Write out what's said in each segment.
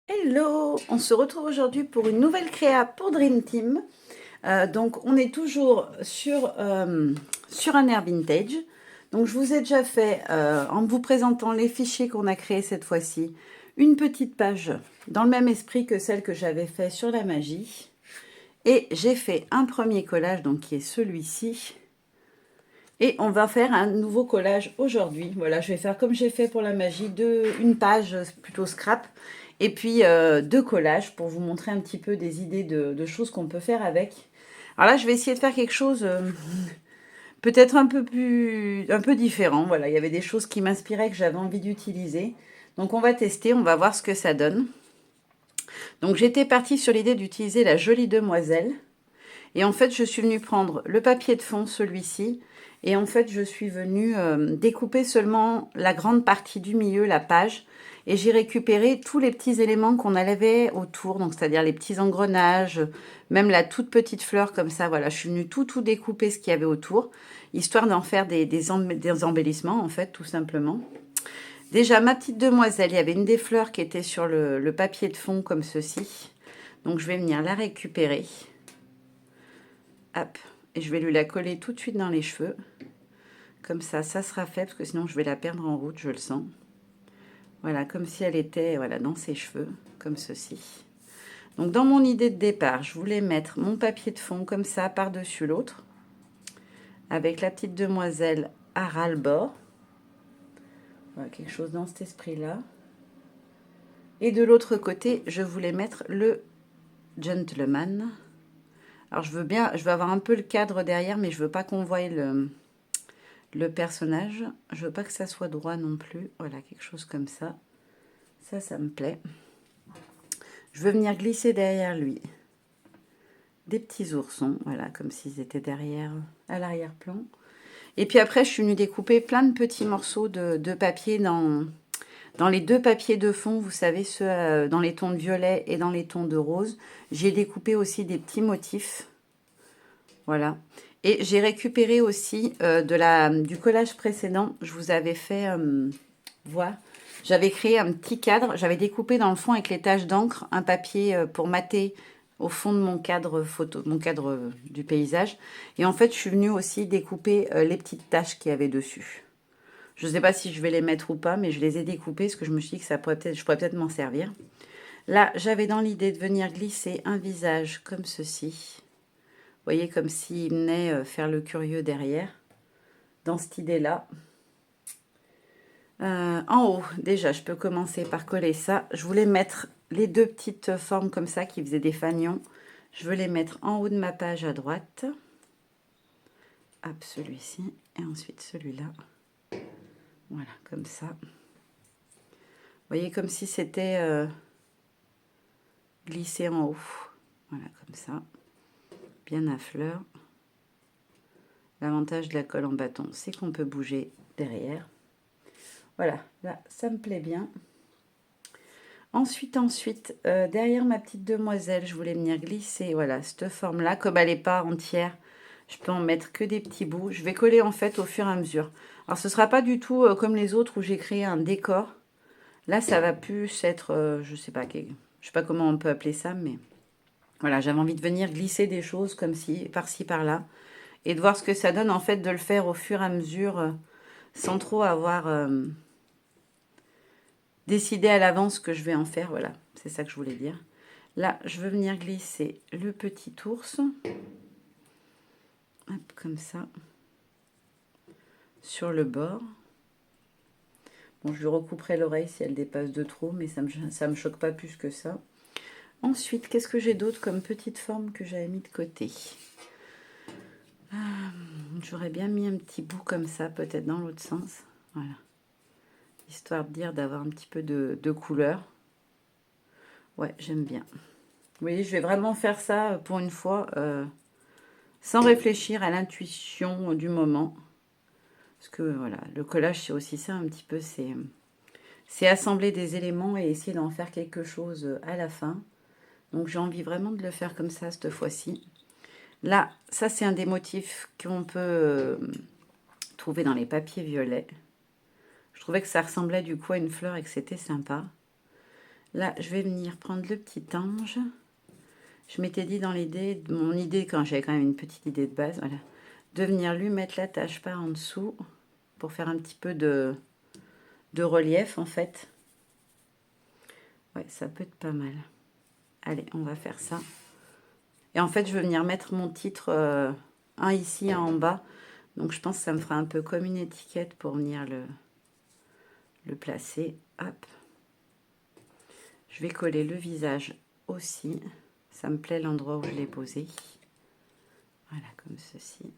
Hello! On se retrouve aujourd'hui pour une nouvelle créa pour Dream Team. Donc on est toujours sur un air vintage. Donc je vous ai déjà fait, en vous présentant les fichiers qu'on a créés cette fois-ci, une petite page dans le même esprit que celle que j'avais fait sur la magie. Et j'ai fait un premier collage, donc qui est celui-ci. Et on va faire un nouveau collage aujourd'hui. Voilà, je vais faire comme j'ai fait pour la magie, une page plutôt scrap. Et puis deux collages pour vous montrer un petit peu des idées de choses qu'on peut faire avec. Alors là, je vais essayer de faire quelque chose peut-être un peu différent. Voilà, il y avait des choses qui m'inspiraient que j'avais envie d'utiliser. Donc on va tester, on va voir ce que ça donne. Donc j'étais partie sur l'idée d'utiliser la jolie demoiselle. Et en fait, je suis venue prendre le papier de fond, celui-ci. Et en fait, je suis venue découper seulement la grande partie du milieu, la page. Et j'ai récupéré tous les petits éléments qu'on avait autour, donc c'est-à-dire les petits engrenages, même la toute petite fleur comme ça. Voilà, je suis venue tout découper ce qu'il y avait autour, histoire d'en faire des embellissements, en fait, tout simplement. Déjà, ma petite demoiselle, il y avait une des fleurs qui était sur le papier de fond comme ceci. Donc, je vais venir la récupérer. Hop, et je vais lui la coller tout de suite dans les cheveux. Comme ça sera fait, parce que sinon je vais la perdre en route, je le sens. Voilà, comme si elle était dans ses cheveux, comme ceci. Donc dans mon idée de départ, je voulais mettre mon papier de fond comme ça, par-dessus l'autre, avec la petite demoiselle à ras-le-bord. Voilà, quelque chose dans cet esprit-là. Et de l'autre côté, je voulais mettre le gentleman. Alors je veux avoir un peu le cadre derrière, mais je veux pas qu'on voie le personnage. Je veux pas que ça soit droit non plus. Voilà, quelque chose comme ça. Ça me plaît. Je veux venir glisser derrière lui des petits oursons, voilà, comme s'ils étaient derrière, à l'arrière-plan. Et puis après, je suis venue découper plein de petits morceaux de papier dans les deux papiers de fond, vous savez, ceux dans les tons de violet et dans les tons de rose. J'ai découpé aussi des petits motifs. Voilà. Et j'ai récupéré aussi du collage précédent. Je vous avais fait voir. J'avais créé un petit cadre. J'avais découpé dans le fond avec les taches d'encre un papier pour mater au fond de mon cadre photo, mon cadre du paysage. Et en fait, je suis venue aussi découper les petites taches qu'il y avait dessus. Je ne sais pas si je vais les mettre ou pas, mais je les ai découpées parce que je me suis dit que je pourrais peut-être m'en servir. Là, j'avais dans l'idée de venir glisser un visage comme ceci. Vous voyez, comme s'il venait faire le curieux derrière, dans cette idée-là. En haut, déjà, je peux commencer par coller ça. Je voulais mettre les deux petites formes comme ça qui faisaient des fanions. Je veux les mettre en haut de ma page à droite. Hop, celui-ci. Et ensuite celui-là. Voilà, comme ça. Vous voyez, comme si c'était glissé en haut. Voilà, comme ça. Bien à fleur. L'avantage de la colle en bâton, c'est qu'on peut bouger derrière. Voilà, là, ça me plaît bien. Ensuite, derrière ma petite demoiselle, je voulais venir glisser, voilà, cette forme-là. Comme elle n'est pas entière, je peux en mettre que des petits bouts. Je vais coller en fait au fur et à mesure. Alors, ce ne sera pas du tout comme les autres où j'ai créé un décor. Là, ça va plus être, je sais pas comment on peut appeler ça, mais voilà, j'avais envie de venir glisser des choses comme si, par-ci, par-là. Et de voir ce que ça donne, en fait, de le faire au fur et à mesure, sans trop avoir décidé à l'avance ce que je vais en faire. Voilà, c'est ça que je voulais dire. Là, je veux venir glisser le petit ours. Hop, comme ça. Sur le bord. Bon, je lui recouperai l'oreille si elle dépasse de trop, mais ça me choque pas plus que ça. Ensuite, qu'est-ce que j'ai d'autre comme petite forme que j'avais mis de côté? J'aurais bien mis un petit bout comme ça, peut-être dans l'autre sens. Voilà. Histoire de dire d'avoir un petit peu de couleur. Ouais, j'aime bien. Vous voyez, je vais vraiment faire ça pour une fois, sans réfléchir à l'intuition du moment. Parce que voilà, le collage, c'est aussi ça un petit peu, c'est assembler des éléments et essayer d'en faire quelque chose à la fin. Donc j'ai envie vraiment de le faire comme ça cette fois-ci. Là, ça c'est un des motifs qu'on peut trouver dans les papiers violets. Je trouvais que ça ressemblait du coup à une fleur et que c'était sympa. Là, je vais venir prendre le petit ange. Je m'étais dit dans l'idée, mon idée, quand j'avais quand même une petite idée de base, voilà, de venir lui mettre la tâche par en dessous pour faire un petit peu de relief en fait. Ouais, ça peut être pas mal. Allez, on va faire ça. Et en fait, je vais venir mettre mon titre, un ici, un en bas. Donc, je pense que ça me fera un peu comme une étiquette pour venir le placer. Hop. Je vais coller le visage aussi. Ça me plaît l'endroit où je l'ai posé. Voilà, comme ceci.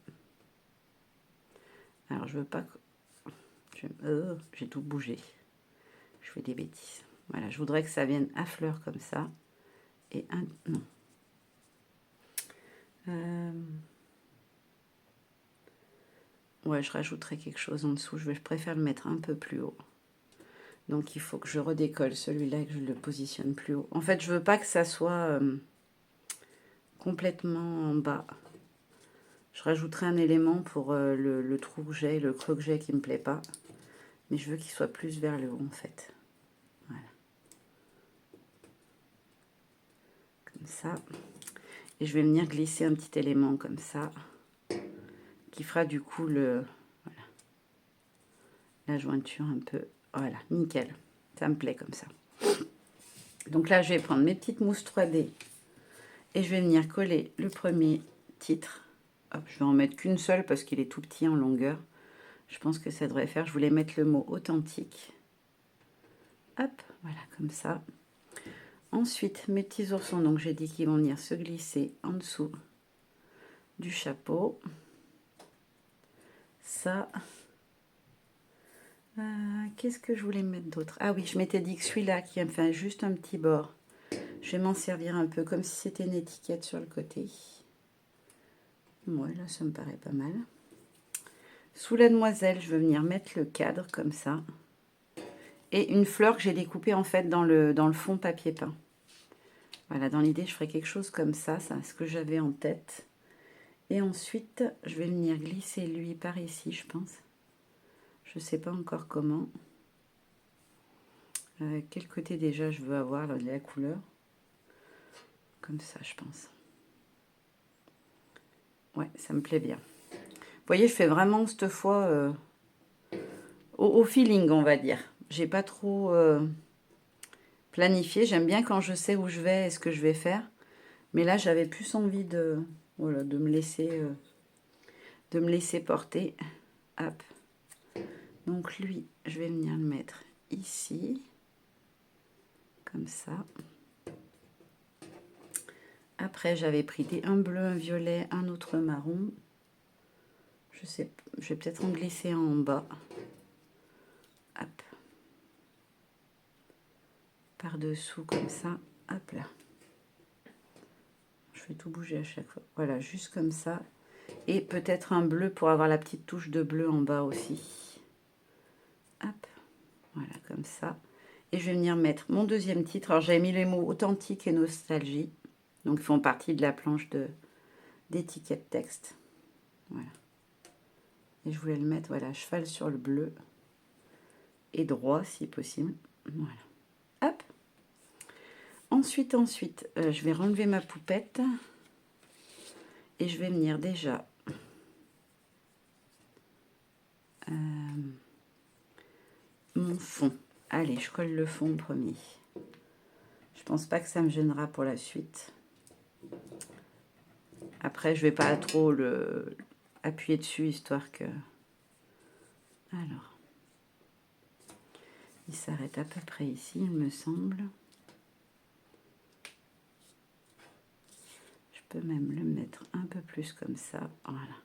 Alors, je veux pas que... j'ai tout bougé. Je fais des bêtises. Voilà, je voudrais que ça vienne à fleur comme ça. Et un... Non. Ouais, je rajouterai quelque chose en dessous. Je préfère le mettre un peu plus haut. Donc, il faut que je redécolle celui-là et que je le positionne plus haut. En fait, je veux pas que ça soit complètement en bas. Je rajouterai un élément pour le trou que j'ai, le creux que j'ai qui me plaît pas. Mais je veux qu'il soit plus vers le haut, en fait. Voilà. Comme ça. Et je vais venir glisser un petit élément comme ça. Qui fera du coup voilà, la jointure un peu. Voilà, nickel. Ça me plaît comme ça. Donc là, je vais prendre mes petites mousses 3D. Et je vais venir coller le premier titre. Hop, je vais en mettre qu'une seule parce qu'il est tout petit en longueur. Je pense que ça devrait faire. Je voulais mettre le mot authentique. Hop, voilà, comme ça. Ensuite, mes petits oursons, donc j'ai dit qu'ils vont venir se glisser en dessous du chapeau. Ça. Qu'est-ce que je voulais mettre d'autre? Ah oui, je m'étais dit que celui-là qui me fait juste un petit bord, je vais m'en servir un peu comme si c'était une étiquette sur le côté. Ouais, là, ça me paraît pas mal. Sous la demoiselle, je vais venir mettre le cadre comme ça. Et une fleur que j'ai découpée en fait dans le fond papier peint. Voilà, dans l'idée, je ferai quelque chose comme ça, c'est ce que j'avais en tête. Et ensuite, je vais venir glisser lui par ici, je pense. Je ne sais pas encore comment. Quel côté déjà je veux avoir là, la couleur. Comme ça, je pense. Ouais, ça me plaît bien. Vous voyez, je fais vraiment cette fois au feeling, on va dire. J'ai pas trop planifié. J'aime bien quand je sais où je vais et ce que je vais faire. Mais là, j'avais plus envie de, voilà, de me laisser porter. Hop. Donc lui, je vais venir le mettre ici. Comme ça. Après, j'avais pris un bleu, un violet, un autre marron. Je sais, je vais peut-être en glisser un en bas. Hop. Par-dessous, comme ça. Hop là. Je vais tout bouger à chaque fois. Voilà, juste comme ça. Et peut-être un bleu pour avoir la petite touche de bleu en bas aussi. Hop. Voilà, comme ça. Et je vais venir mettre mon deuxième titre. Alors, j'avais mis les mots authentique et nostalgie. Donc, ils font partie de la planche d'étiquette texte. Voilà. Et je voulais le mettre, voilà, cheval sur le bleu. Et droit, si possible. Voilà. Hop. Ensuite, je vais renlever ma poupette. Et je vais venir déjà... mon fond. Allez, je colle le fond premier. Je pense pas que ça me gênera pour la suite. Après, je vais pas trop appuyer dessus, histoire que... Alors, il s'arrête à peu près ici, il me semble. Je peux même le mettre un peu plus comme ça. Voilà.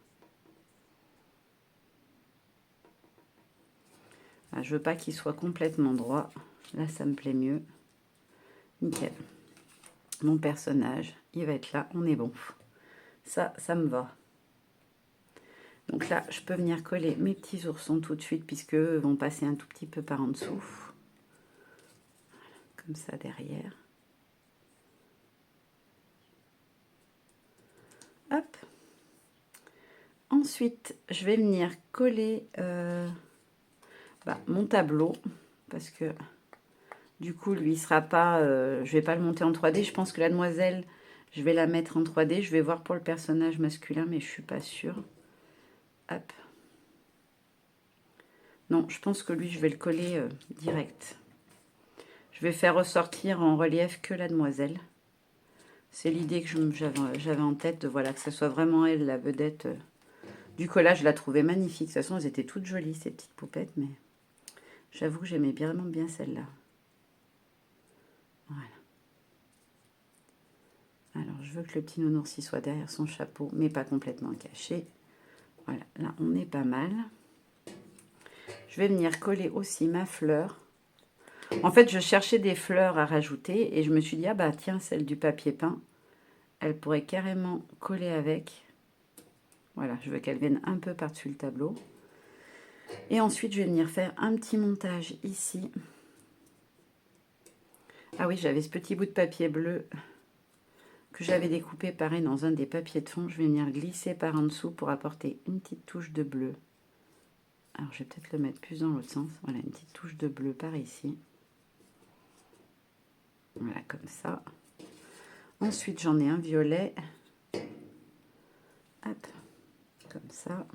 Ah, je veux pas qu'il soit complètement droit. Là, ça me plaît mieux. Nickel. Mon personnage, il va être là. On est bon. Ça me va. Donc là, je peux venir coller mes petits oursons tout de suite, puisque eux vont passer un tout petit peu par en dessous. Voilà, comme ça derrière. Hop. Ensuite, je vais venir coller mon tableau, parce que Du coup, lui, il sera pas... je vais pas le monter en 3D. Je pense que la demoiselle, je vais la mettre en 3D. Je vais voir pour le personnage masculin, mais je suis pas sûre. Hop. Non, je pense que lui, je vais le coller direct. Je vais faire ressortir en relief que la demoiselle. C'est l'idée que j'avais en tête, voilà, que ce soit vraiment elle, la vedette du collage. Je la trouvais magnifique. De toute façon, elles étaient toutes jolies, ces petites poupettes, mais j'avoue que j'aimais vraiment bien celle-là. Voilà. Alors, je veux que le petit nounours y soit derrière son chapeau, mais pas complètement caché. Voilà, là, on est pas mal. Je vais venir coller aussi ma fleur. En fait, je cherchais des fleurs à rajouter et je me suis dit, ah bah tiens, celle du papier peint, elle pourrait carrément coller avec. Voilà, je veux qu'elle vienne un peu par-dessus le tableau. Et ensuite, je vais venir faire un petit montage ici. Ah oui, j'avais ce petit bout de papier bleu que j'avais découpé pareil dans un des papiers de fond. Je vais venir glisser par en dessous pour apporter une petite touche de bleu. Alors, je vais peut-être le mettre plus dans l'autre sens. Voilà, une petite touche de bleu par ici. Voilà, comme ça. Ensuite, j'en ai un violet. Hop, comme ça.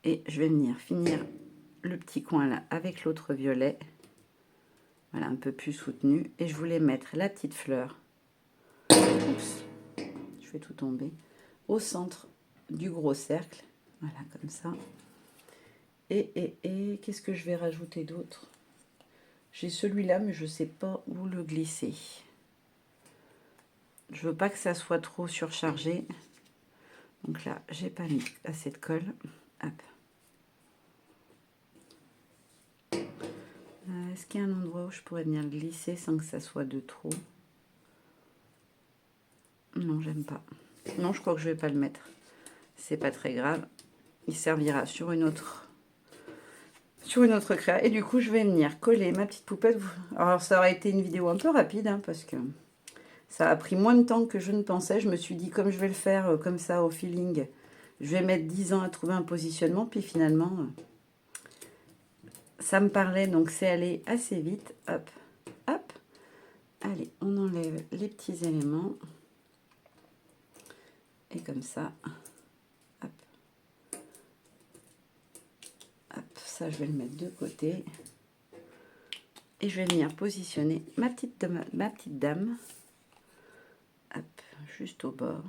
Et je vais venir finir le petit coin là avec l'autre violet. Voilà, un peu plus soutenu. Et je voulais mettre la petite fleur. Oups, je fais tout tomber. Au centre du gros cercle. Voilà, comme ça. Et qu'est-ce que je vais rajouter d'autre? J'ai celui-là, mais je ne sais pas où le glisser. Je veux pas que ça soit trop surchargé. Donc là, j'ai pas mis assez de colle. Hop. Est-ce qu'il y a un endroit où je pourrais venir glisser sans que ça soit de trop? Non, j'aime pas. Non, je crois que je vais pas le mettre. C'est pas très grave. Il servira sur une autre créa. Et du coup, je vais venir coller ma petite poupette. Alors, ça aurait été une vidéo un peu rapide, hein, parce que ça a pris moins de temps que je ne pensais. Je me suis dit, comme je vais le faire comme ça, au feeling, je vais mettre 10 ans à trouver un positionnement. Puis finalement, ça me parlait, donc c'est allé assez vite. Hop, hop. Allez, on enlève les petits éléments. Et comme ça, hop. Hop, ça, je vais le mettre de côté. Et je vais venir positionner ma petite dame. Hop, juste au bord.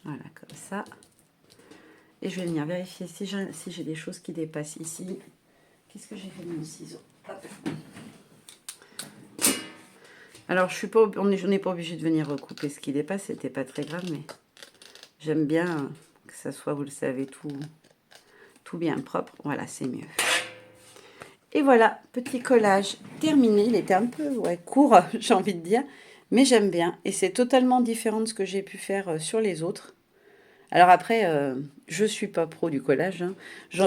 Voilà, comme ça. Et je vais venir vérifier si j'ai des choses qui dépassent ici. Qu'est-ce que j'ai fait de mon ciseau? Hop. Alors, on n'est pas obligé de venir recouper ce qui dépasse. C'était pas très grave, mais j'aime bien que ça soit, vous le savez, tout bien propre. Voilà, c'est mieux. Et voilà, petit collage terminé. Il était un peu court, j'ai envie de dire. Mais j'aime bien. Et c'est totalement différent de ce que j'ai pu faire sur les autres. Alors après, je ne suis pas pro du collage. Hein.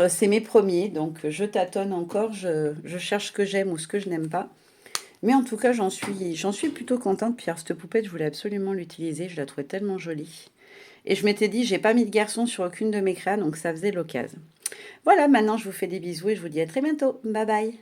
C'est mes premiers, donc je tâtonne encore. Je cherche ce que j'aime ou ce que je n'aime pas. Mais en tout cas, j'en suis plutôt contente. Puis alors, cette poupette, je voulais absolument l'utiliser. Je la trouvais tellement jolie. Et je m'étais dit, j'ai pas mis de garçon sur aucune de mes créas, donc ça faisait l'occasion. Voilà, maintenant, je vous fais des bisous et je vous dis à très bientôt. Bye bye.